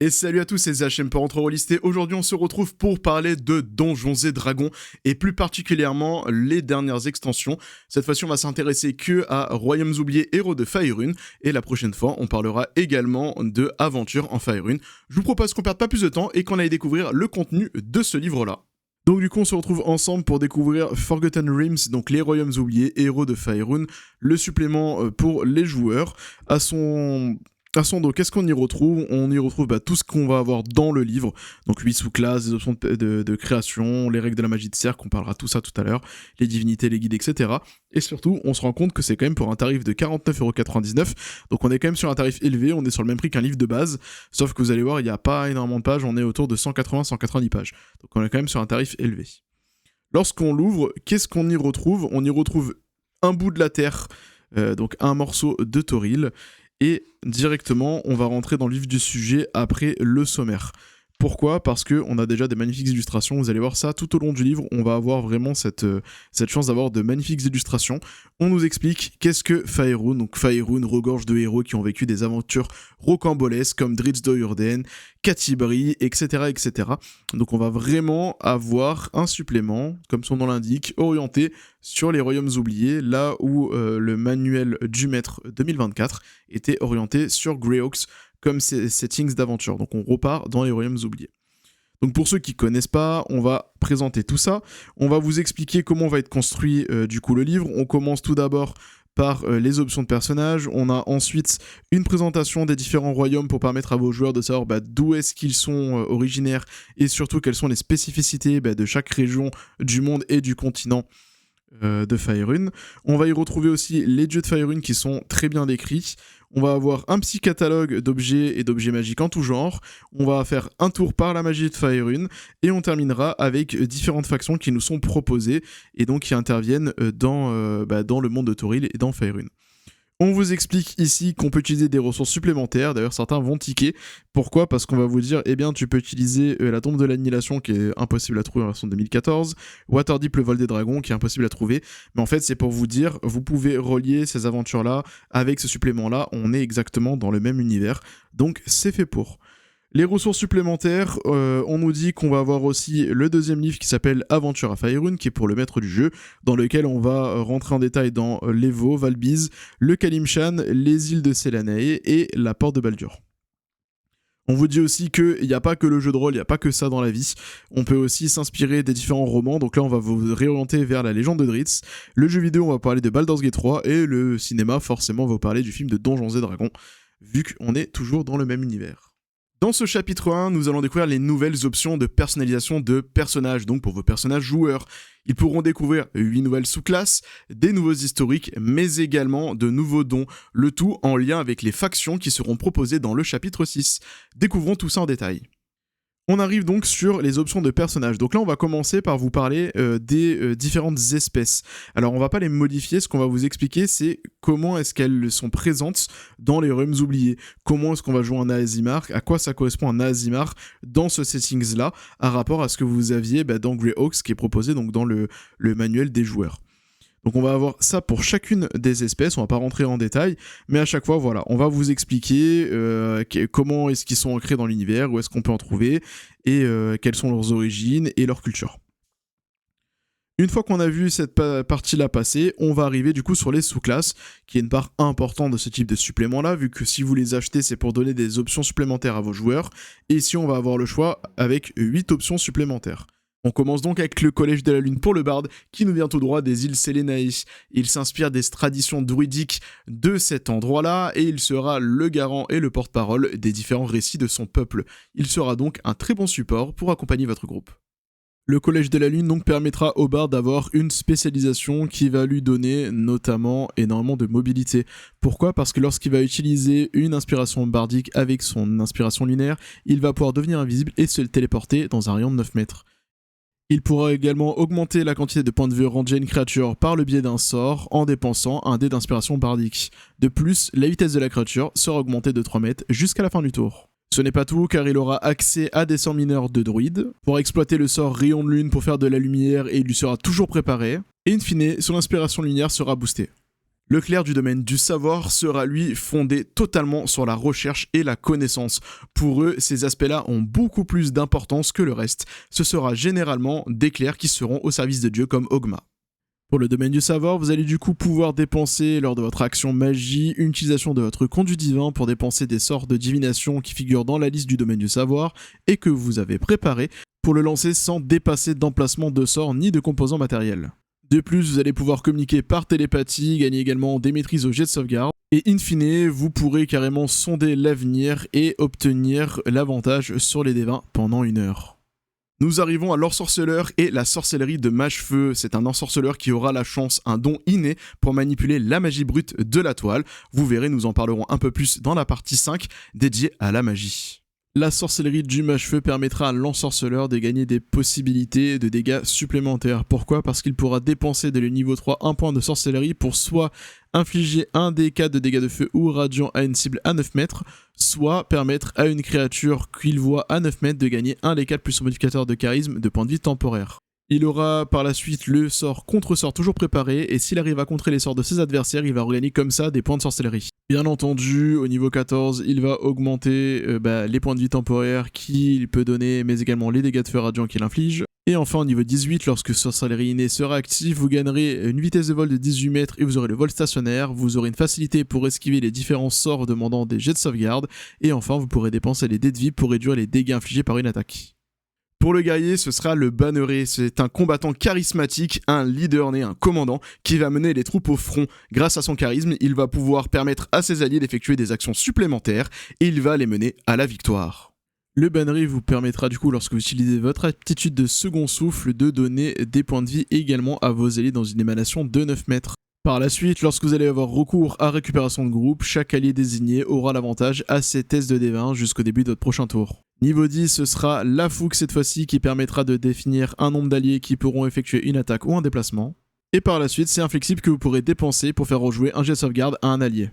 Et salut à tous, c'est ZHM pour Entre Rollisté. Aujourd'hui, on se retrouve pour parler de Donjons et Dragons et plus particulièrement les dernières extensions. Cette fois-ci, on va s'intéresser que à Royaumes oubliés, Héros de Faerûn et la prochaine fois, on parlera également de Aventures en Faerûn. Je vous propose qu'on perde pas plus de temps et qu'on aille découvrir le contenu de ce livre-là. Donc du coup, on se retrouve ensemble pour découvrir Forgotten Realms, donc les Royaumes oubliés, Héros de Faerûn, le supplément pour les joueurs. À son dos, qu'est-ce qu'on y retrouve? On y retrouve tout ce qu'on va avoir dans le livre, donc 8 sous-classes, des options de création, les règles de la magie de cercle, on parlera tout ça tout à l'heure, les divinités, les guides, etc. Et surtout, on se rend compte que c'est quand même pour un tarif de 49,99€, donc on est quand même sur un tarif élevé, on est sur le même prix qu'un livre de base, sauf que vous allez voir, il n'y a pas énormément de pages, on est autour de 180-190 pages, donc on est quand même sur un tarif élevé. Lorsqu'on l'ouvre, qu'est-ce qu'on y retrouve? On y retrouve un bout de la terre, donc un morceau de Toril, et directement, on va rentrer dans le vif du sujet après le sommaire. Pourquoi ? Parce qu'on a déjà des magnifiques illustrations, vous allez voir ça tout au long du livre, on va avoir vraiment cette chance d'avoir de magnifiques illustrations. On nous explique qu'est-ce que Faerûn, donc Faerûn regorge de héros qui ont vécu des aventures rocambolesques comme Drizzt Do'Urden, Catti-brie, etc., etc. Donc on va vraiment avoir un supplément, comme son nom l'indique, orienté sur les royaumes oubliés, là où le manuel du maître 2024 était orienté sur Greyhawks, comme ces settings d'aventure. Donc on repart dans les royaumes oubliés. Donc pour ceux qui ne connaissent pas, on va présenter tout ça. On va vous expliquer comment va être construit du coup le livre. On commence tout d'abord par les options de personnages. On a ensuite une présentation des différents royaumes pour permettre à vos joueurs de savoir d'où est-ce qu'ils sont originaires et surtout quelles sont les spécificités de chaque région du monde et du continent de Faerûn. On va y retrouver aussi les dieux de Faerûn qui sont très bien décrits. On va avoir un petit catalogue d'objets et d'objets magiques en tout genre. On va faire un tour par la magie de Faerûn et on terminera avec différentes factions qui nous sont proposées et donc qui interviennent dans le monde de Toril et dans Faerûn. On vous explique ici qu'on peut utiliser des ressources supplémentaires, d'ailleurs certains vont tiquer. Pourquoi ? Parce qu'on va vous dire, tu peux utiliser la tombe de l'annihilation qui est impossible à trouver en version 2014, Waterdeep le vol des dragons qui est impossible à trouver, mais en fait c'est pour vous dire, vous pouvez relier ces aventures-là avec ce supplément-là, on est exactement dans le même univers, donc c'est fait pour. Les ressources supplémentaires, on nous dit qu'on va avoir aussi le deuxième livre qui s'appelle Aventure à Faerûn, qui est pour le maître du jeu, dans lequel on va rentrer en détail dans l'Evo, Valbiz, le Kalimshan, les îles de Selanae et la porte de Baldur. On vous dit aussi qu'il n'y a pas que le jeu de rôle, il n'y a pas que ça dans la vie. On peut aussi s'inspirer des différents romans. Donc là, on va vous réorienter vers la légende de Drizzt. Le jeu vidéo, on va parler de Baldur's Gate 3. Et le cinéma, forcément, on va vous parler du film de Donjons et Dragons, vu qu'on est toujours dans le même univers. Dans ce chapitre 1, nous allons découvrir les nouvelles options de personnalisation de personnages, donc pour vos personnages joueurs. Ils pourront découvrir 8 nouvelles sous-classes, des nouveaux historiques, mais également de nouveaux dons, le tout en lien avec les factions qui seront proposées dans le chapitre 6. Découvrons tout ça en détail. On arrive donc sur les options de personnages. Donc là, on va commencer par vous parler des différentes espèces. Alors, on va pas les modifier. Ce qu'on va vous expliquer, c'est comment est-ce qu'elles sont présentes dans les royaumes oubliés. Comment est-ce qu'on va jouer un Aasimar, à quoi ça correspond un Aasimar dans ce settings-là, à rapport à ce que vous aviez dans Greyhawks, qui est proposé donc dans le manuel des joueurs. Donc on va avoir ça pour chacune des espèces, on va pas rentrer en détail, mais à chaque fois, voilà, on va vous expliquer comment est-ce qu'ils sont ancrés dans l'univers, où est-ce qu'on peut en trouver, et quelles sont leurs origines et leur culture. Une fois qu'on a vu cette partie-là passer, on va arriver du coup sur les sous-classes, qui est une part importante de ce type de supplément-là, vu que si vous les achetez, c'est pour donner des options supplémentaires à vos joueurs, et ici on va avoir le choix avec 8 options supplémentaires. On commence donc avec le Collège de la Lune pour le barde, qui nous vient tout droit des îles Selanae. Il s'inspire des traditions druidiques de cet endroit-là, et il sera le garant et le porte-parole des différents récits de son peuple. Il sera donc un très bon support pour accompagner votre groupe. Le Collège de la Lune donc permettra au barde d'avoir une spécialisation qui va lui donner notamment énormément de mobilité. Pourquoi ? Parce que lorsqu'il va utiliser une inspiration bardique avec son inspiration lunaire, il va pouvoir devenir invisible et se téléporter dans un rayon de 9 mètres. Il pourra également augmenter la quantité de points de vue rangés à une créature par le biais d'un sort en dépensant un dé d'inspiration bardique. De plus, la vitesse de la créature sera augmentée de 3 mètres jusqu'à la fin du tour. Ce n'est pas tout, car il aura accès à des sorts mineurs de druide, pour exploiter le sort Rayon de Lune pour faire de la lumière et il lui sera toujours préparé, et in fine, son inspiration lunaire sera boostée. Le clerc du domaine du savoir sera lui fondé totalement sur la recherche et la connaissance. Pour eux, ces aspects-là ont beaucoup plus d'importance que le reste. Ce sera généralement des clercs qui seront au service de Dieu comme Ogma. Pour le domaine du savoir, vous allez du coup pouvoir dépenser lors de votre action magie une utilisation de votre conduit divin pour dépenser des sorts de divination qui figurent dans la liste du domaine du savoir et que vous avez préparé pour le lancer sans dépasser d'emplacement de sorts ni de composants matériels. De plus, vous allez pouvoir communiquer par télépathie, gagner également des maîtrises au jet de sauvegarde, et in fine, vous pourrez carrément sonder l'avenir et obtenir l'avantage sur les D20 pendant 1 heure. Nous arrivons à l'ensorceleur et la sorcellerie de mage-feu. C'est un ensorceleur qui aura la chance, un don inné pour manipuler la magie brute de la toile. Vous verrez, nous en parlerons un peu plus dans la partie 5 dédiée à la magie. La sorcellerie du mage-feu permettra à l'ensorceleur de gagner des possibilités de dégâts supplémentaires. Pourquoi ? Parce qu'il pourra dépenser dès le niveau 3 un point de sorcellerie pour soit infliger un des 4 de dégâts de feu ou radiant à une cible à 9 mètres, soit permettre à une créature qu'il voit à 9 mètres de gagner un des 4 plus son modificateur de charisme de points de vie temporaire. Il aura par la suite le sort contre-sort toujours préparé, et s'il arrive à contrer les sorts de ses adversaires, il va regagner comme ça des points de sorcellerie. Bien entendu, au niveau 14, il va augmenter les points de vie temporaires qu'il peut donner, mais également les dégâts de feu radiant qu'il inflige. Et enfin, au niveau 18, lorsque sorcellerie innée sera active, vous gagnerez une vitesse de vol de 18 mètres et vous aurez le vol stationnaire. Vous aurez une facilité pour esquiver les différents sorts demandant des jets de sauvegarde. Et enfin, vous pourrez dépenser les dés de vie pour réduire les dégâts infligés par une attaque. Pour le guerrier, ce sera le banneret. C'est un combattant charismatique, un leader né, un commandant, qui va mener les troupes au front. Grâce à son charisme, il va pouvoir permettre à ses alliés d'effectuer des actions supplémentaires et il va les mener à la victoire. Le banneret vous permettra du coup, lorsque vous utilisez votre aptitude de second souffle, de donner des points de vie également à vos alliés dans une émanation de 9 mètres. Par la suite, lorsque vous allez avoir recours à récupération de groupe, chaque allié désigné aura l'avantage à ses tests de D20 jusqu'au début de votre prochain tour. Niveau 10, ce sera la fougue cette fois-ci qui permettra de définir un nombre d'alliés qui pourront effectuer une attaque ou un déplacement. Et par la suite, c'est inflexible que vous pourrez dépenser pour faire rejouer un jet de sauvegarde à un allié.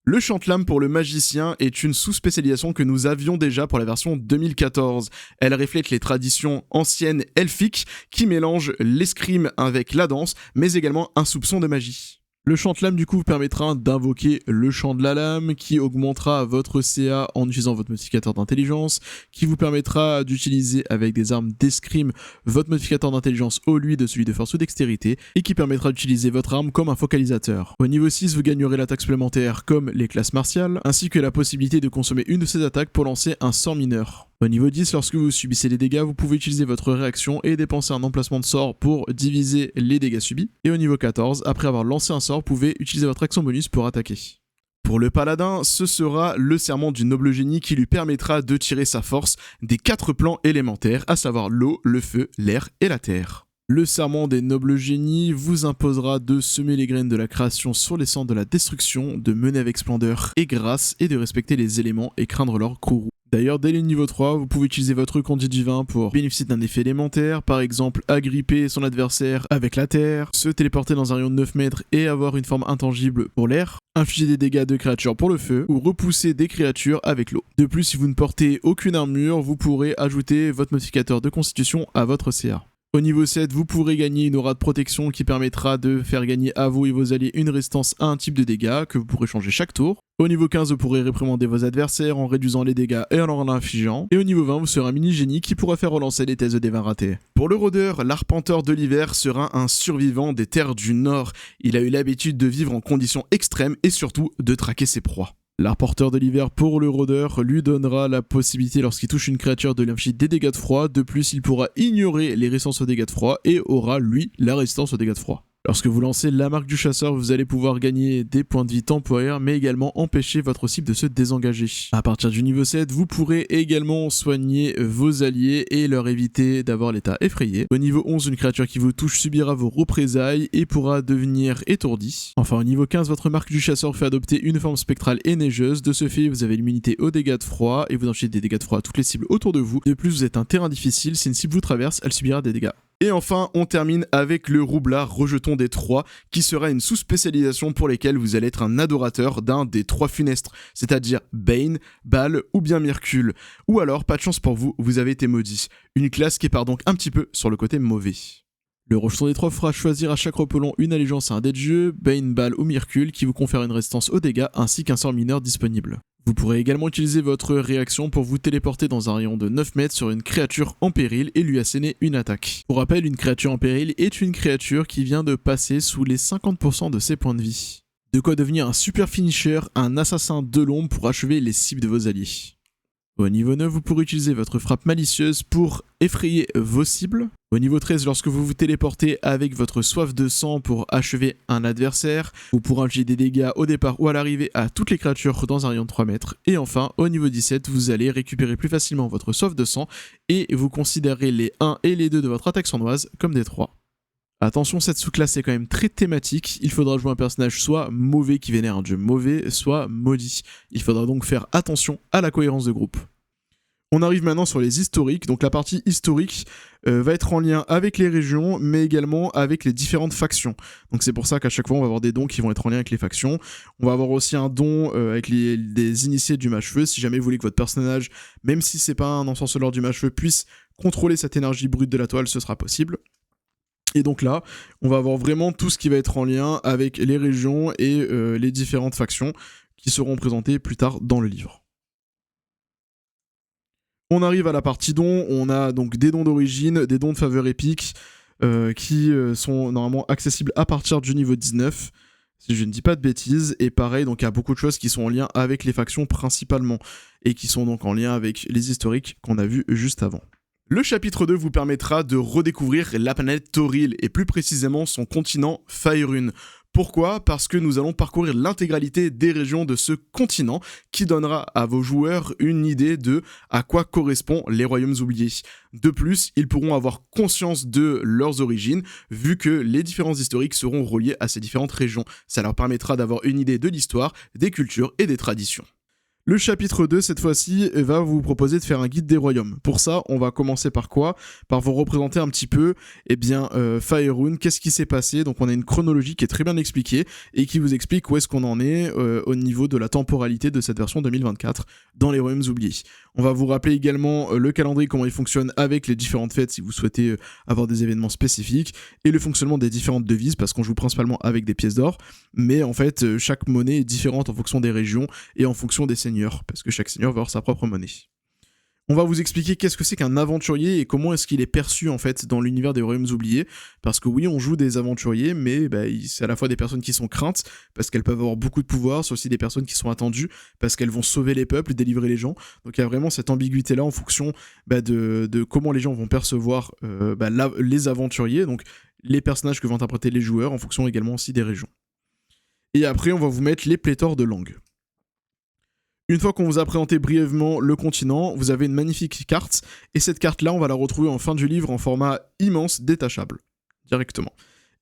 Le chante-lame pour le magicien est une sous-spécialisation que nous avions déjà pour la version 2014. Elle reflète les traditions anciennes elfiques qui mélangent l'escrime avec la danse, mais également un soupçon de magie. Le chante-lame du coup vous permettra d'invoquer le chant de la lame qui augmentera votre CA en utilisant votre modificateur d'intelligence, qui vous permettra d'utiliser avec des armes d'escrime votre modificateur d'intelligence au lieu de celui de force ou dextérité, et qui permettra d'utiliser votre arme comme un focalisateur. Au niveau 6, vous gagnerez l'attaque supplémentaire comme les classes martiales, ainsi que la possibilité de consommer une de ces attaques pour lancer un sort mineur. Au niveau 10, lorsque vous subissez des dégâts, vous pouvez utiliser votre réaction et dépenser un emplacement de sort pour diviser les dégâts subis. Et au niveau 14, après avoir lancé un sort, vous pouvez utiliser votre action bonus pour attaquer. Pour le paladin, ce sera le serment du noble génie qui lui permettra de tirer sa force des 4 plans élémentaires, à savoir l'eau, le feu, l'air et la terre. Le serment des nobles génies vous imposera de semer les graines de la création sur les cendres de la destruction, de mener avec splendeur et grâce et de respecter les éléments et craindre leur courroux. D'ailleurs, dès le niveau 3, vous pouvez utiliser votre conduit divin pour bénéficier d'un effet élémentaire, par exemple agripper son adversaire avec la terre, se téléporter dans un rayon de 9 mètres et avoir une forme intangible pour l'air, infliger des dégâts de créatures pour le feu, ou repousser des créatures avec l'eau. De plus, si vous ne portez aucune armure, vous pourrez ajouter votre modificateur de constitution à votre CA. Au niveau 7, vous pourrez gagner une aura de protection qui permettra de faire gagner à vous et vos alliés une résistance à un type de dégâts que vous pourrez changer chaque tour. Au niveau 15, vous pourrez réprimander vos adversaires en réduisant les dégâts et en leur en infligeant. Et au niveau 20, vous serez un mini-génie qui pourra faire relancer les tests de D20 ratés. Pour le rôdeur, l'arpenteur de l'hiver sera un survivant des terres du Nord. Il a eu l'habitude de vivre en conditions extrêmes et surtout de traquer ses proies. L'arpenteur de l'hiver pour le rôdeur lui donnera la possibilité lorsqu'il touche une créature de lui infliger des dégâts de froid. De plus, il pourra ignorer les résistances aux dégâts de froid et aura lui la résistance aux dégâts de froid. Lorsque vous lancez la marque du chasseur, vous allez pouvoir gagner des points de vie temporaires, mais également empêcher votre cible de se désengager. À partir du niveau 7, vous pourrez également soigner vos alliés et leur éviter d'avoir l'état effrayé. Au niveau 11, une créature qui vous touche subira vos représailles et pourra devenir étourdie. Enfin, au niveau 15, votre marque du chasseur fait adopter une forme spectrale et neigeuse. De ce fait, vous avez l'immunité aux dégâts de froid et vous infligez des dégâts de froid à toutes les cibles autour de vous. De plus, vous êtes un terrain difficile, si une cible vous traverse, elle subira des dégâts. Et enfin, on termine avec le roublard rejeton des 3, qui sera une sous-spécialisation pour lesquelles vous allez être un adorateur d'un des 3 funestres, c'est-à-dire Bane, Baal ou bien Myrcule. Ou alors, pas de chance pour vous, vous avez été maudit. Une classe qui part donc un petit peu sur le côté mauvais. Le rejeton des 3 fera choisir à chaque repelon une allégeance à un dé de jeu, Bane, Balle ou Myrcule qui vous confère une résistance aux dégâts ainsi qu'un sort mineur disponible. Vous pourrez également utiliser votre réaction pour vous téléporter dans un rayon de 9 mètres sur une créature en péril et lui asséner une attaque. Pour rappel, une créature en péril est une créature qui vient de passer sous les 50% de ses points de vie. De quoi devenir un super finisher, un assassin de l'ombre pour achever les cibles de vos alliés. Au niveau 9, vous pourrez utiliser votre frappe malicieuse pour effrayer vos cibles. Au niveau 13, lorsque vous vous téléportez avec votre soif de sang pour achever un adversaire, vous pourrez infliger des dégâts au départ ou à l'arrivée à toutes les créatures dans un rayon de 3 mètres. Et enfin, au niveau 17, vous allez récupérer plus facilement votre soif de sang et vous considérez les 1 et les 2 de votre attaque sournoise comme des 3. Attention, cette sous-classe est quand même très thématique, il faudra jouer un personnage soit mauvais qui vénère un dieu mauvais, soit maudit. Il faudra donc faire attention à la cohérence de groupe. On arrive maintenant sur les historiques, donc la partie historique va être en lien avec les régions, mais également avec les différentes factions. Donc c'est pour ça qu'à chaque fois on va avoir des dons qui vont être en lien avec les factions. On va avoir aussi un don avec des initiés du mage-feu, si jamais vous voulez que votre personnage, même si c'est pas un ensorceleur du mage-feu, puisse contrôler cette énergie brute de la toile, ce sera possible. Et donc là, on va avoir vraiment tout ce qui va être en lien avec les régions et les différentes factions qui seront présentées plus tard dans le livre. On arrive à la partie dons, on a donc des dons d'origine, des dons de faveur épique qui sont normalement accessibles à partir du niveau 19, si je ne dis pas de bêtises, et pareil, donc il y a beaucoup de choses qui sont en lien avec les factions principalement, et qui sont donc en lien avec les historiques qu'on a vus juste avant. Le chapitre 2 vous permettra de redécouvrir la planète Toril, et plus précisément son continent Faerun. Pourquoi ? Parce que nous allons parcourir l'intégralité des régions de ce continent, qui donnera à vos joueurs une idée de à quoi correspondent les royaumes oubliés. De plus, ils pourront avoir conscience de leurs origines, vu que les différences historiques seront reliées à ces différentes régions. Ça leur permettra d'avoir une idée de l'histoire, des cultures et des traditions. Le chapitre 2, cette fois-ci, va vous proposer de faire un guide des royaumes. Pour ça, on va commencer par quoi ? Par vous représenter un petit peu, Faerun, qu'est-ce qui s'est passé ? Donc on a une chronologie qui est très bien expliquée et qui vous explique où est-ce qu'on en est au niveau de la temporalité de cette version 2024 dans les royaumes oubliés. On va vous rappeler également le calendrier, comment il fonctionne avec les différentes fêtes si vous souhaitez avoir des événements spécifiques, et le fonctionnement des différentes devises, parce qu'on joue principalement avec des pièces d'or, mais en fait, chaque monnaie est différente en fonction des régions et en fonction des seigneurs, parce que chaque seigneur va avoir sa propre monnaie. On va vous expliquer qu'est-ce que c'est qu'un aventurier et comment est-ce qu'il est perçu en fait dans l'univers des royaumes oubliés, parce que oui, on joue des aventuriers, mais c'est à la fois des personnes qui sont craintes parce qu'elles peuvent avoir beaucoup de pouvoir, c'est aussi des personnes qui sont attendues parce qu'elles vont sauver les peuples, délivrer les gens. Donc il y a vraiment cette ambiguïté là en fonction de comment les gens vont percevoir les aventuriers, donc les personnages que vont interpréter les joueurs en fonction également aussi des régions. Et après, on va vous mettre les pléthores de langues. Une fois qu'on vous a présenté brièvement le continent, vous avez une magnifique carte, et cette carte-là, on va la retrouver en fin du livre en format immense, détachable, directement.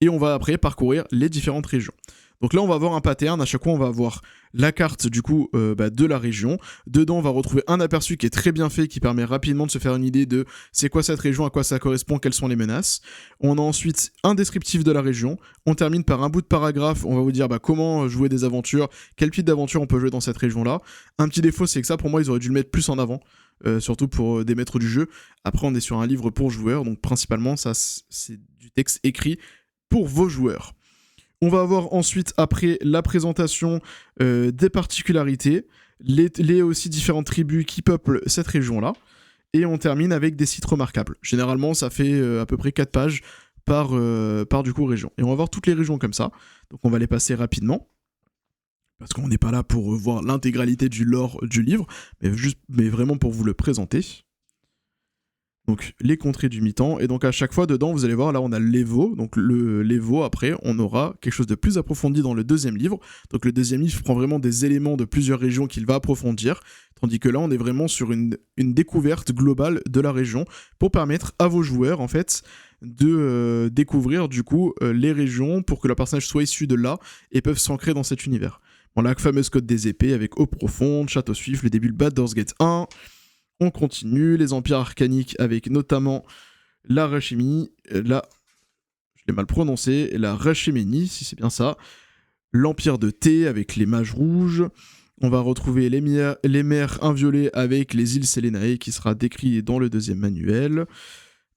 Et on va après parcourir les différentes régions. Donc là, on va avoir un pattern, à chaque fois, on va avoir la carte du coup de la région. Dedans, on va retrouver un aperçu qui est très bien fait, qui permet rapidement de se faire une idée de c'est quoi cette région, à quoi ça correspond, quelles sont les menaces. On a ensuite un descriptif de la région. On termine par un bout de paragraphe, on va vous dire comment jouer des aventures, quel type d'aventure on peut jouer dans cette région-là. Un petit défaut, c'est que ça, pour moi, ils auraient dû le mettre plus en avant. Surtout pour des maîtres du jeu. Après, on est sur un livre pour joueurs, donc principalement, ça c'est du texte écrit pour vos joueurs. On va avoir ensuite, après la présentation des particularités, les aussi différentes tribus qui peuplent cette région-là, et on termine avec des sites remarquables. Généralement, ça fait à peu près 4 pages par du coup région. Et on va voir toutes les régions comme ça, donc on va les passer rapidement, parce qu'on n'est pas là pour voir l'intégralité du lore du livre, mais vraiment pour vous le présenter. Donc les contrées du mi-temps, et donc à chaque fois dedans vous allez voir, là on a l'Evo, donc l'Evo après on aura quelque chose de plus approfondi dans le deuxième livre, donc le deuxième livre prend vraiment des éléments de plusieurs régions qu'il va approfondir, tandis que là on est vraiment sur une découverte globale de la région, pour permettre à vos joueurs en fait de découvrir du coup les régions, pour que leur personnage soit issu de là, et peuvent s'ancrer dans cet univers. Bon, la fameuse côte des épées avec Eau Profonde, Château Suif, le début de Baldur's Gate 1... On continue, les empires arcaniques avec notamment la Rachemini, je l'ai mal prononcé, la Rachemini, si c'est bien ça, l'empire de Thé avec les mages rouges, on va retrouver les mers inviolées avec les îles Sélénae qui sera décrit dans le deuxième manuel,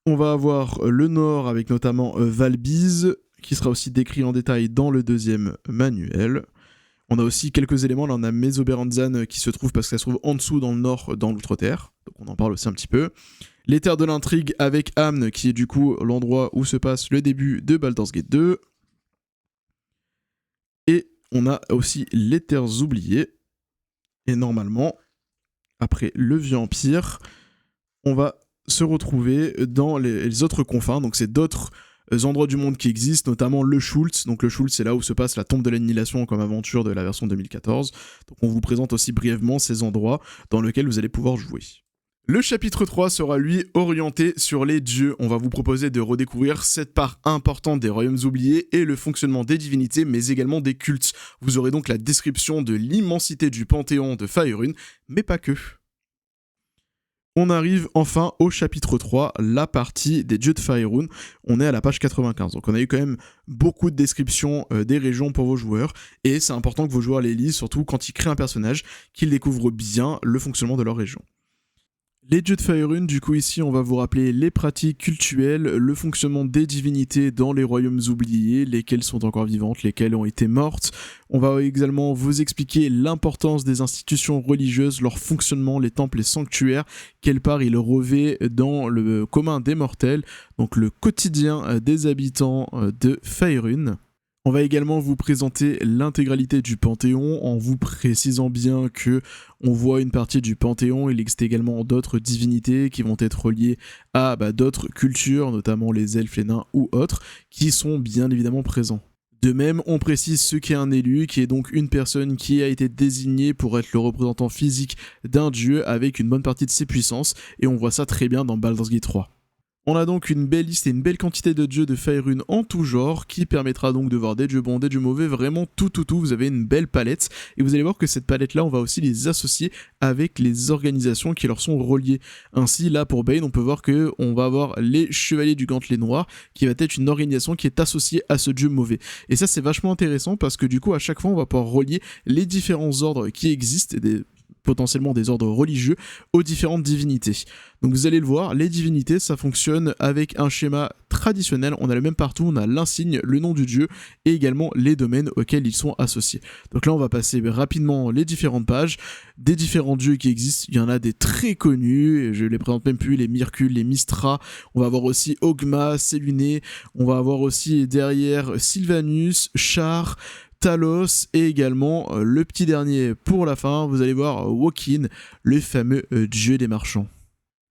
On va avoir le nord avec notamment Valbise, qui sera aussi décrit en détail dans le deuxième manuel. On a aussi quelques éléments, là on a Mesoberanzan qui se trouve parce qu'elle se trouve en dessous dans le nord, dans l'Outre-Terre, donc on en parle aussi un petit peu. Les terres de l'intrigue avec Amn, qui est du coup l'endroit où se passe le début de Baldur's Gate 2. Et on a aussi les terres oubliées. Et normalement, après le Vieux Empire, on va se retrouver dans les autres confins, donc c'est d'autres endroits du monde qui existent, notamment le Schultz. Donc le Schultz, c'est là où se passe la tombe de l'annihilation comme aventure de la version 2014. Donc on vous présente aussi brièvement ces endroits dans lesquels vous allez pouvoir jouer. Le chapitre 3 sera lui orienté sur les dieux. On va vous proposer de redécouvrir cette part importante des royaumes oubliés et le fonctionnement des divinités, mais également des cultes. Vous aurez donc la description de l'immensité du panthéon de Faerûn, mais pas que. On arrive enfin au chapitre 3, la partie des dieux de Faerûn. On est à la page 95, donc on a eu quand même beaucoup de descriptions des régions pour vos joueurs, et c'est important que vos joueurs les lisent, surtout quand ils créent un personnage, qu'ils découvrent bien le fonctionnement de leur région. Les dieux de Faerûn, du coup ici on va vous rappeler les pratiques cultuelles, le fonctionnement des divinités dans les royaumes oubliés, lesquelles sont encore vivantes, lesquelles ont été mortes. On va également vous expliquer l'importance des institutions religieuses, leur fonctionnement, les temples et sanctuaires, quelle part ils revêtent dans le commun des mortels, donc le quotidien des habitants de Faerûn. On va également vous présenter l'intégralité du Panthéon en vous précisant bien que on voit une partie du Panthéon, il existe également d'autres divinités qui vont être reliées à d'autres cultures, notamment les elfes, les nains ou autres, qui sont bien évidemment présents. De même, on précise ce qu'est un élu, qui est donc une personne qui a été désignée pour être le représentant physique d'un dieu avec une bonne partie de ses puissances, et on voit ça très bien dans Baldur's Gate 3. On a donc une belle liste et une belle quantité de dieux de Faerûn en tout genre qui permettra donc de voir des dieux bons, des dieux mauvais, vraiment tout, vous avez une belle palette et vous allez voir que cette palette là on va aussi les associer avec les organisations qui leur sont reliées. Ainsi là pour Bane on peut voir que on va avoir les chevaliers du gantelet noir qui va être une organisation qui est associée à ce dieu mauvais. Et ça c'est vachement intéressant parce que du coup à chaque fois on va pouvoir relier les différents ordres qui existent, potentiellement des ordres religieux, aux différentes divinités. Donc vous allez le voir, les divinités, ça fonctionne avec un schéma traditionnel, on a le même partout, on a l'insigne, le nom du dieu, et également les domaines auxquels ils sont associés. Donc là on va passer rapidement les différentes pages, des différents dieux qui existent, il y en a des très connus, et je les présente même plus, les Myrcules, les Mistras, on va avoir aussi Ogma, Séluné, on va avoir aussi derrière Sylvanus, Char, Talos et également le petit dernier pour la fin, vous allez voir Wokin, le fameux dieu des marchands.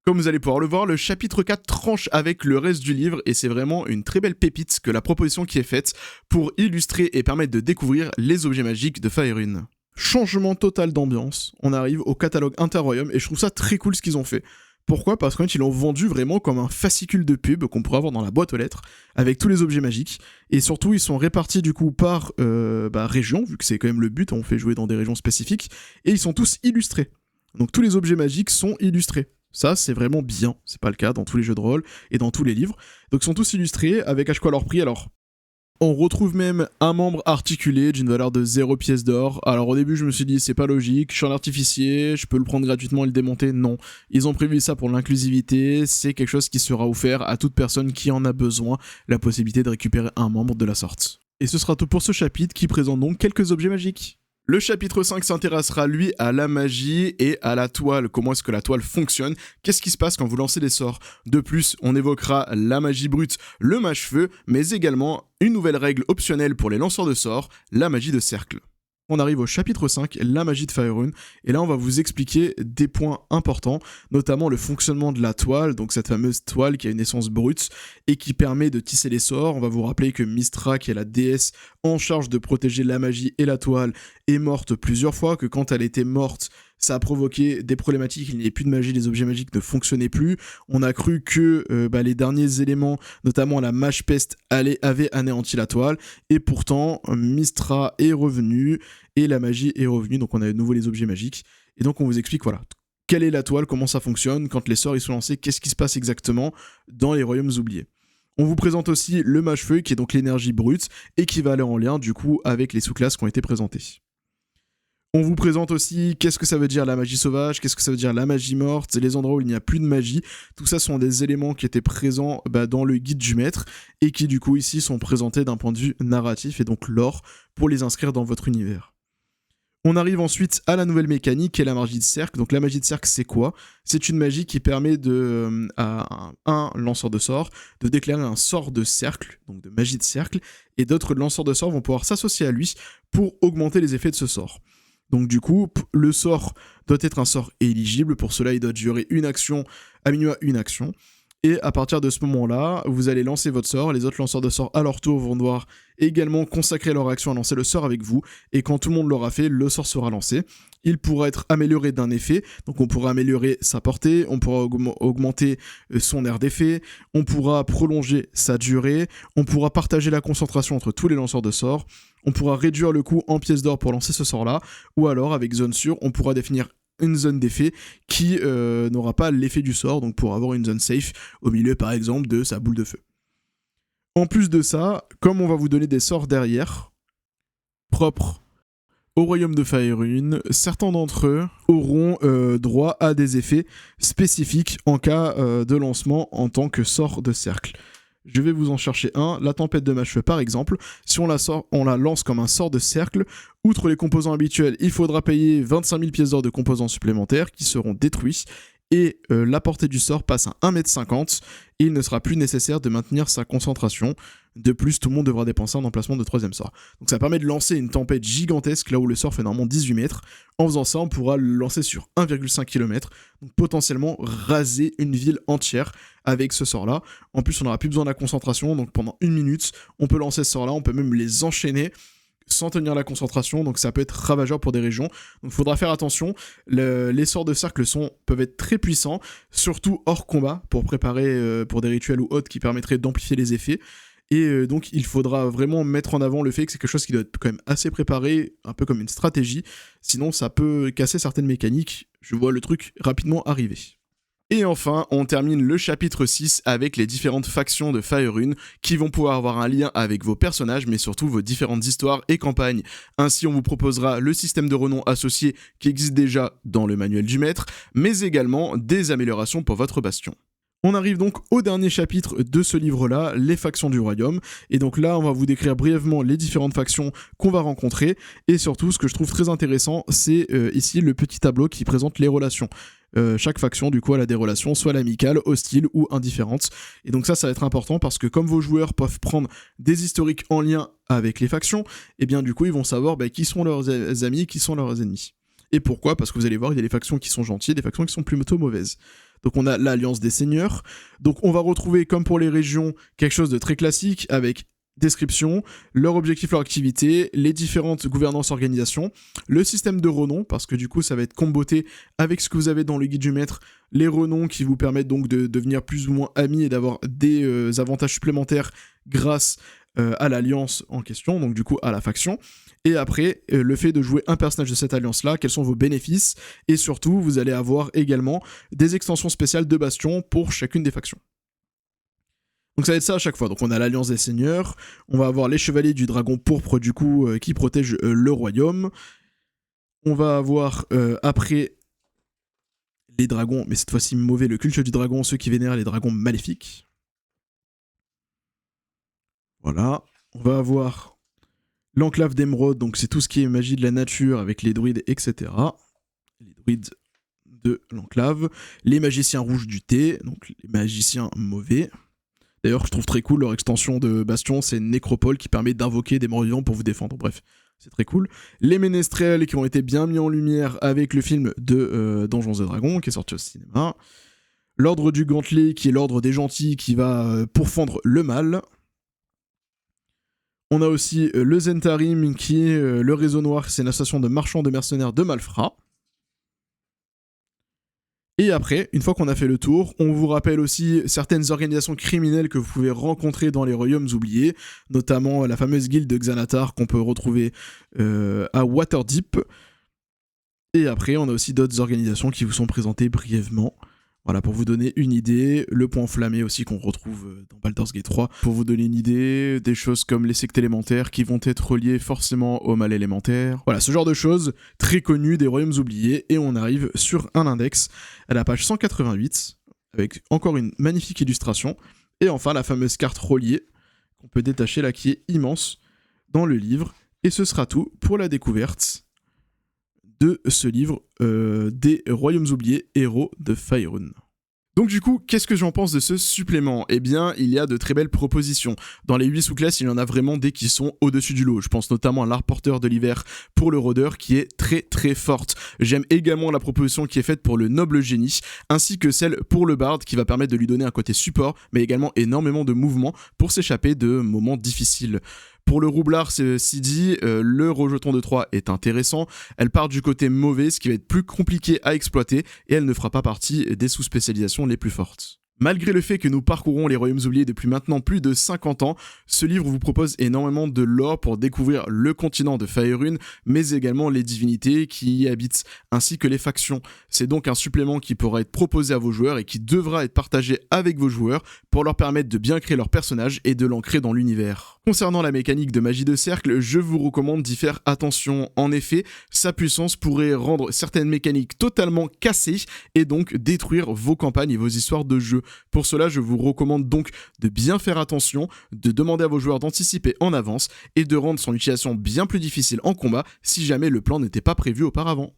Comme vous allez pouvoir le voir, le chapitre 4 tranche avec le reste du livre et c'est vraiment une très belle pépite que la proposition qui est faite pour illustrer et permettre de découvrir les objets magiques de Faerûn. Changement total d'ambiance, on arrive au catalogue Interroyaume et je trouve ça très cool ce qu'ils ont fait. Pourquoi ? Parce qu'en fait, ils l'ont vendu vraiment comme un fascicule de pub qu'on pourrait avoir dans la boîte aux lettres, avec tous les objets magiques. Et surtout, ils sont répartis du coup par région, vu que c'est quand même le but, on fait jouer dans des régions spécifiques, et ils sont tous illustrés. Donc tous les objets magiques sont illustrés. Ça, c'est vraiment bien. C'est pas le cas dans tous les jeux de rôle et dans tous les livres. Donc ils sont tous illustrés, avec à chaque fois leur prix. Alors, on retrouve même un membre articulé d'une valeur de 0 pièce d'or. Alors au début je me suis dit c'est pas logique, je suis un artificier, je peux le prendre gratuitement et le démonter. Non, ils ont prévu ça pour l'inclusivité, c'est quelque chose qui sera offert à toute personne qui en a besoin, la possibilité de récupérer un membre de la sorte. Et ce sera tout pour ce chapitre qui présente donc quelques objets magiques. Le chapitre 5 s'intéressera lui à la magie et à la toile, comment est-ce que la toile fonctionne, qu'est-ce qui se passe quand vous lancez des sorts. De plus, on évoquera la magie brute, le mage-feu, mais également une nouvelle règle optionnelle pour les lanceurs de sorts, la magie de cercle. On arrive au chapitre 5, la magie de Faerûn, et là on va vous expliquer des points importants, notamment le fonctionnement de la toile, donc cette fameuse toile qui a une essence brute et qui permet de tisser les sorts. On va vous rappeler que Mystra, qui est la déesse en charge de protéger la magie et la toile, est morte plusieurs fois, que quand elle était morte, ça a provoqué des problématiques, il n'y avait plus de magie, les objets magiques ne fonctionnaient plus. On a cru que les derniers éléments, notamment la mage peste, avaient anéanti la toile. Et pourtant, Mystra est revenu et la magie est revenue. Donc on a de nouveau les objets magiques. Et donc on vous explique, voilà, quelle est la toile, comment ça fonctionne, quand les sorts ils sont lancés, qu'est-ce qui se passe exactement dans les royaumes oubliés. On vous présente aussi le mage-feu, qui est donc l'énergie brute, et qui va aller en lien du coup avec les sous-classes qui ont été présentées. On vous présente aussi qu'est-ce que ça veut dire la magie sauvage, qu'est-ce que ça veut dire la magie morte, les endroits où il n'y a plus de magie. Tout ça sont des éléments qui étaient présents dans le guide du maître et qui du coup ici sont présentés d'un point de vue narratif et donc lore pour les inscrire dans votre univers. On arrive ensuite à la nouvelle mécanique qui est la magie de cercle. Donc la magie de cercle, c'est quoi ? C'est une magie qui permet à un lanceur de sorts de déclarer un sort de cercle, donc de magie de cercle, et d'autres lanceurs de sorts vont pouvoir s'associer à lui pour augmenter les effets de ce sort. Donc du coup, le sort doit être un sort éligible, pour cela il doit durer une action, à minima une action, et à partir de ce moment-là, vous allez lancer votre sort, les autres lanceurs de sorts à leur tour vont devoir également consacrer leur action à lancer le sort avec vous, et quand tout le monde l'aura fait, le sort sera lancé. Il pourra être amélioré d'un effet, donc on pourra améliorer sa portée, on pourra augmenter son aire d'effet, on pourra prolonger sa durée, on pourra partager la concentration entre tous les lanceurs de sorts, on pourra réduire le coût en pièces d'or pour lancer ce sort-là, ou alors avec zone sûre, on pourra définir une zone d'effet qui n'aura pas l'effet du sort, donc pour avoir une zone safe au milieu par exemple de sa boule de feu. En plus de ça, comme on va vous donner des sorts derrière, propres au royaume de Faerûn, certains d'entre eux auront droit à des effets spécifiques en cas de lancement en tant que sort de cercle. Je vais vous en chercher un, la tempête de mâche par exemple. Si on la lance comme un sort de cercle, outre les composants habituels, il faudra payer 25 000 pièces d'or de composants supplémentaires qui seront détruits, et la portée du sort passe à 1,50 m, et il ne sera plus nécessaire de maintenir sa concentration. De plus, tout le monde devra dépenser un emplacement de 3ème sort. Donc ça permet de lancer une tempête gigantesque là où le sort fait normalement 18 mètres. En faisant ça, on pourra le lancer sur 1,5 km, donc potentiellement raser une ville entière avec ce sort-là. En plus, on n'aura plus besoin de la concentration, donc pendant 1 minute, on peut lancer ce sort-là, on peut même les enchaîner sans tenir la concentration, donc ça peut être ravageur pour des régions. Donc il faudra faire attention, les sorts de cercle peuvent être très puissants, surtout hors combat, pour préparer pour des rituels ou autres qui permettraient d'amplifier les effets. Et donc il faudra vraiment mettre en avant le fait que c'est quelque chose qui doit être quand même assez préparé, un peu comme une stratégie, sinon ça peut casser certaines mécaniques. Je vois le truc rapidement arriver. Et enfin, on termine le chapitre 6 avec les différentes factions de Faerûn qui vont pouvoir avoir un lien avec vos personnages, mais surtout vos différentes histoires et campagnes. Ainsi, on vous proposera le système de renom associé qui existe déjà dans le manuel du maître, mais également des améliorations pour votre bastion. On arrive donc au dernier chapitre de ce livre-là, les factions du royaume, et donc là on va vous décrire brièvement les différentes factions qu'on va rencontrer, et surtout ce que je trouve très intéressant, c'est ici le petit tableau qui présente les relations. Chaque faction du coup elle a des relations soit amicales, hostiles ou indifférentes, et donc ça va être important parce que comme vos joueurs peuvent prendre des historiques en lien avec les factions, et bien du coup ils vont savoir qui sont leurs amis, qui sont leurs ennemis. Et pourquoi ? Parce que vous allez voir, il y a des factions qui sont gentilles, des factions qui sont plutôt mauvaises. Donc on a l'Alliance des Seigneurs. Donc on va retrouver, comme pour les régions, quelque chose de très classique avec description, leur objectif, leur activité, les différentes gouvernances, organisations, le système de renoms, parce que du coup ça va être comboté avec ce que vous avez dans le guide du maître, les renoms qui vous permettent donc de devenir plus ou moins amis et d'avoir des avantages supplémentaires grâce à l'alliance en question, donc du coup à la faction. Et après, le fait de jouer un personnage de cette alliance-là, quels sont vos bénéfices, et surtout, vous allez avoir également des extensions spéciales de bastions pour chacune des factions. Donc ça va être ça à chaque fois. Donc on a l'Alliance des Seigneurs, on va avoir les Chevaliers du Dragon Pourpre, du coup, qui protègent le royaume. On va avoir, après, les dragons, mais cette fois-ci mauvais, le culte du dragon, ceux qui vénèrent les dragons maléfiques. Voilà. On va avoir l'enclave d'émeraude, donc c'est tout ce qui est magie de la nature avec les druides, etc. Les druides de l'enclave. Les magiciens rouges du thé, donc les magiciens mauvais. D'ailleurs, je trouve très cool leur extension de bastion, c'est Nécropole qui permet d'invoquer des morts vivants pour vous défendre. Bref, c'est très cool. Les ménestrels qui ont été bien mis en lumière avec le film de Donjons et Dragons qui est sorti au cinéma. L'ordre du gantelet qui est l'ordre des gentils qui va pourfendre le mal. On a aussi le Zentarim qui est le réseau noir, c'est une association de marchands de mercenaires de Malfrat. Et après, une fois qu'on a fait le tour, on vous rappelle aussi certaines organisations criminelles que vous pouvez rencontrer dans les royaumes oubliés, notamment la fameuse guilde de Xanatar qu'on peut retrouver à Waterdeep. Et après, on a aussi d'autres organisations qui vous sont présentées brièvement. Voilà, pour vous donner une idée, le point enflammé aussi qu'on retrouve dans Baldur's Gate 3, pour vous donner une idée, des choses comme les sectes élémentaires qui vont être reliées forcément au mal élémentaire. Voilà, ce genre de choses très connues des royaumes oubliés, et on arrive sur un index à la page 188, avec encore une magnifique illustration, et enfin la fameuse carte reliée qu'on peut détacher là, qui est immense dans le livre, et ce sera tout pour la découverte de ce livre des Royaumes oubliés, héros de Faerûn. Donc du coup, qu'est-ce que j'en pense de ce supplément ? Eh bien, il y a de très belles propositions. Dans les 8 sous-classes, il y en a vraiment des qui sont au-dessus du lot. Je pense notamment à l'art porteur de l'hiver pour le rôdeur qui est très très forte. J'aime également la proposition qui est faite pour le noble génie, ainsi que celle pour le barde qui va permettre de lui donner un côté support, mais également énormément de mouvement pour s'échapper de moments difficiles. Pour le roublard, ceci dit, le rejeton de 3 est intéressant. Elle part du côté mauvais, ce qui va être plus compliqué à exploiter, et elle ne fera pas partie des sous-spécialisations les plus fortes. Malgré le fait que nous parcourons les royaumes oubliés depuis maintenant plus de 50 ans, ce livre vous propose énormément de lore pour découvrir le continent de Faerûn, mais également les divinités qui y habitent, ainsi que les factions. C'est donc un supplément qui pourra être proposé à vos joueurs et qui devra être partagé avec vos joueurs pour leur permettre de bien créer leur personnage et de l'ancrer dans l'univers. Concernant la mécanique de magie de cercle, je vous recommande d'y faire attention. En effet, sa puissance pourrait rendre certaines mécaniques totalement cassées et donc détruire vos campagnes et vos histoires de jeu. Pour cela, je vous recommande donc de bien faire attention, de demander à vos joueurs d'anticiper en avance et de rendre son utilisation bien plus difficile en combat si jamais le plan n'était pas prévu auparavant.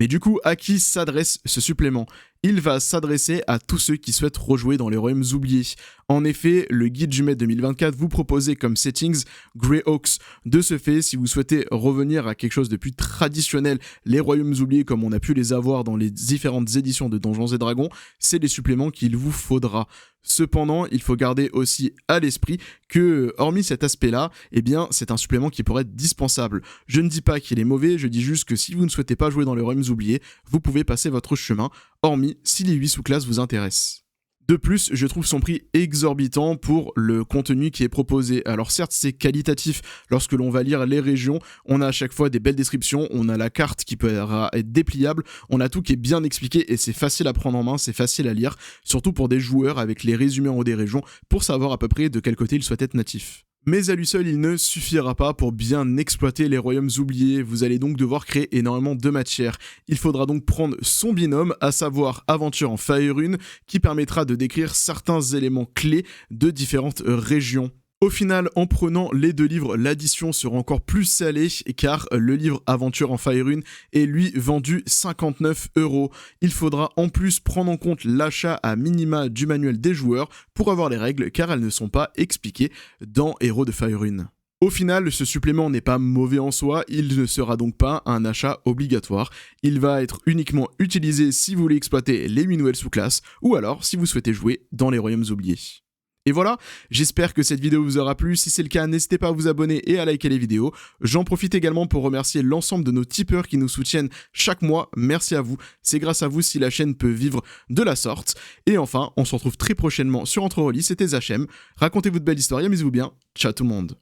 Mais du coup, à qui s'adresse ce supplément ? Il va s'adresser à tous ceux qui souhaitent rejouer dans les royaumes oubliés. En effet, le guide du maître 2024 vous propose comme settings Greyhawks. De ce fait, si vous souhaitez revenir à quelque chose de plus traditionnel, les royaumes oubliés comme on a pu les avoir dans les différentes éditions de Donjons et Dragons, c'est les suppléments qu'il vous faudra. Cependant, il faut garder aussi à l'esprit que, hormis cet aspect-là, eh bien, c'est un supplément qui pourrait être dispensable. Je ne dis pas qu'il est mauvais, je dis juste que si vous ne souhaitez pas jouer dans les royaumes oubliés, vous pouvez passer votre chemin, hormis si les 8 sous-classes vous intéressent. De plus, je trouve son prix exorbitant pour le contenu qui est proposé. Alors certes, c'est qualitatif. Lorsque l'on va lire les régions, on a à chaque fois des belles descriptions, on a la carte qui peut être dépliable, on a tout qui est bien expliqué et c'est facile à prendre en main, c'est facile à lire, surtout pour des joueurs avec les résumés en haut des régions pour savoir à peu près de quel côté ils souhaitent être natifs. Mais à lui seul, il ne suffira pas pour bien exploiter les royaumes oubliés. Vous allez donc devoir créer énormément de matière. Il faudra donc prendre son binôme, à savoir Aventure en Faerûn, qui permettra de décrire certains éléments clés de différentes régions. Au final, en prenant les deux livres, l'addition sera encore plus salée car le livre Aventure en Faerûn est lui vendu 59 €. Il faudra en plus prendre en compte l'achat à minima du manuel des joueurs pour avoir les règles car elles ne sont pas expliquées dans Héros de Faerûn. Au final, ce supplément n'est pas mauvais en soi, il ne sera donc pas un achat obligatoire. Il va être uniquement utilisé si vous voulez exploiter les 8 nouvelles sous-classes ou alors si vous souhaitez jouer dans les royaumes oubliés. Et voilà, j'espère que cette vidéo vous aura plu. Si c'est le cas, n'hésitez pas à vous abonner et à liker les vidéos. J'en profite également pour remercier l'ensemble de nos tipeurs qui nous soutiennent chaque mois. Merci à vous. C'est grâce à vous si la chaîne peut vivre de la sorte. Et enfin, on se retrouve très prochainement sur Entre Relis. C'était Zachem. Racontez-vous de belles histoires et amusez-vous bien. Ciao tout le monde.